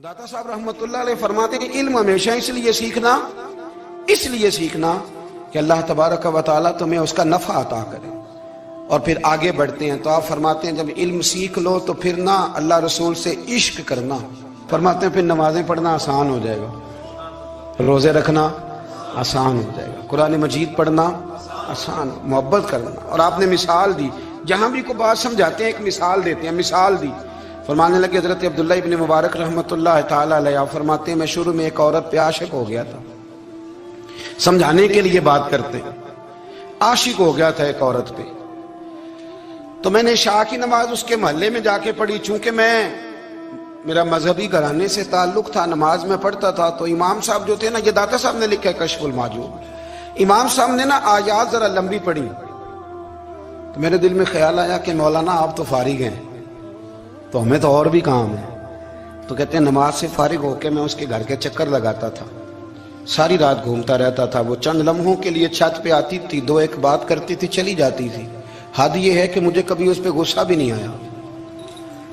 दाता साहब रहमतुल्लाह अलैह फरमाते हैं कि इल्म हमेशा इसलिए सीखना कि अल्लाह तबारक व तआला तुम्हें उसका नफा अता करे और फिर आगे बढ़ते हैं। तो आप फरमाते हैं जब इल्म सीख लो तो फिर ना अल्लाह रसूल से इश्क करना, फरमाते हैं फिर नमाजें पढ़ना आसान हो जाएगा, रोजे रखना आसान हो जाएगा, कुरान मजीद पढ़ना आसान, मोहब्बत करना। और आपने मिसाल दी, जहां भी कोई बात समझाते हैं एक मिसाल देते हैं, मिसाल दी। फरमाने लगे हजरत अब्दुल्लाह इब्न मुबारक रहमतुल्लाह ताला अलैह फरमाते हैं मैं शुरू में एक औरत पे आशिक हो गया था, समझाने के लिए बात करते हैं, आशिक हो गया था एक औरत पे। तो मैंने शाह की नमाज उसके मोहल्ले में जाके पढ़ी, चूंकि मेरा मजहबी घराने से ताल्लुक था, नमाज में पढ़ता था। तो इमाम साहब जो थे ना, ये दाता साहब ने लिखा है कश्फुल माजूब, इमाम साहब ने ना आयात जरा लंबी पढ़ी। तो मेरे दिल में ख्याल आया कि मौलाना आप तो फारिग हैं, तो हमें तो और भी काम है। तो कहते हैं नमाज से फारिग होकर मैं उसके घर के चक्कर लगाता था, सारी रात घूमता रहता था। वो चंद लम्हों के लिए छत पे आती थी, दो एक बात करती थी, चली जाती थी। हद ये है कि मुझे कभी उस पर गुस्सा भी नहीं आया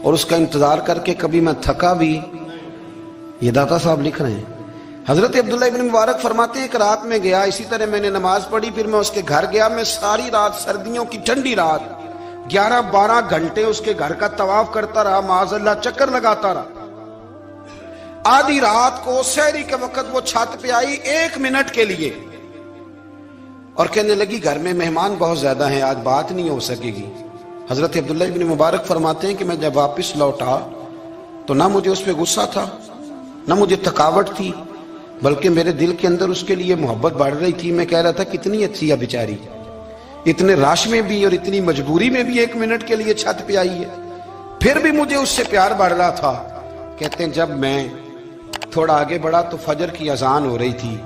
और उसका इंतजार करके कभी मैं थका भी। ये दाता साहब लिख रहे हैं। हजरत अब्दुल्लाह इब्न मुबारक फरमाते हैं एक रात में गया, इसी तरह मैंने नमाज पढ़ी, फिर मैं उसके घर गया। मैं सारी रात, सर्दियों की ठंडी रात, 11-12 घंटे उसके घर का तवाफ करता रहा, माज़अल्लाह चक्कर लगाता रहा। आधी रात को सहरी के वक्त वो छत पे आई 1 मिनट के लिए और कहने लगी घर में मेहमान बहुत ज्यादा हैं, आज बात नहीं हो सकेगी। हजरत अब्दुल्लाह इब्न मुबारक फरमाते हैं कि मैं जब वापस लौटा तो ना मुझे उस पर गुस्सा था, ना मुझे थकावट थी, बल्कि मेरे दिल के अंदर उसके लिए मोहब्बत बढ़ रही थी। मैं कह रहा था कितनी अच्छी है बेचारी, इतने राश में भी और इतनी मजबूरी में भी 1 मिनट के लिए छत पे आई है, फिर भी मुझे उससे प्यार बढ़ रहा था। कहते हैं जब मैं थोड़ा आगे बढ़ा तो फजर की अजान हो रही थी,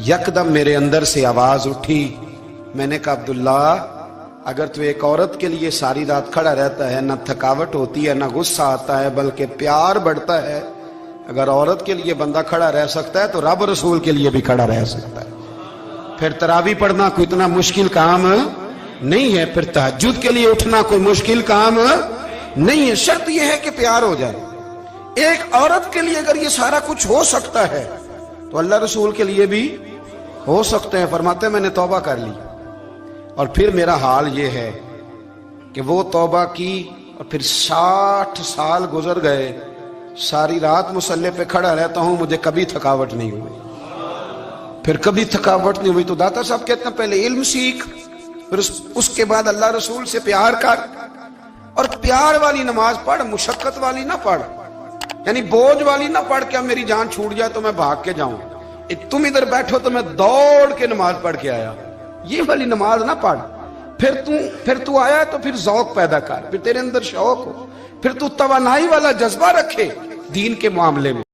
यकदम मेरे अंदर से आवाज उठी। मैंने कहा अब्दुल्ला, अगर तू एक औरत के लिए सारी रात खड़ा रहता है, ना थकावट होती है, ना गुस्सा आता है, बल्कि प्यार बढ़ता है, अगर औरत के लिए बंदा खड़ा रह सकता है तो रब रसूल के लिए भी खड़ा रह सकता है। फिर तरावी पढ़ना कोई इतना मुश्किल काम नहीं है, फिर तहज्जुद के लिए उठना कोई मुश्किल काम नहीं है। शर्त यह है कि प्यार हो जाए। एक औरत के लिए अगर ये सारा कुछ हो सकता है तो अल्लाह रसूल के लिए भी हो सकते हैं। फरमाते मैंने तौबा कर ली और फिर मेरा हाल ये है कि वो तौबा की और फिर 60 साल गुजर गए, सारी रात मुसल्ले पे खड़ा रहता हूं, मुझे कभी थकावट नहीं हुई, फिर कभी थकावट नहीं हुई। तो दाता साहब कहते हैं पहले इल्म सीख, फिर उसके बाद अल्लाह रसूल से प्यार कर, और प्यार वाली नमाज पढ़, मुशक्कत वाली ना पढ़, यानी बोझ वाली ना पढ़ के अब मेरी जान छूट जाए तो मैं भाग के जाऊं, तुम इधर बैठो तो मैं दौड़ के नमाज पढ़ के आया, ये वाली नमाज ना पढ़। फिर तू आया तो फिर ज़ौक पैदा कर, फिर तेरे अंदर शौक हो, फिर तू तवानाई वाला जज्बा रखे दीन के मामले में।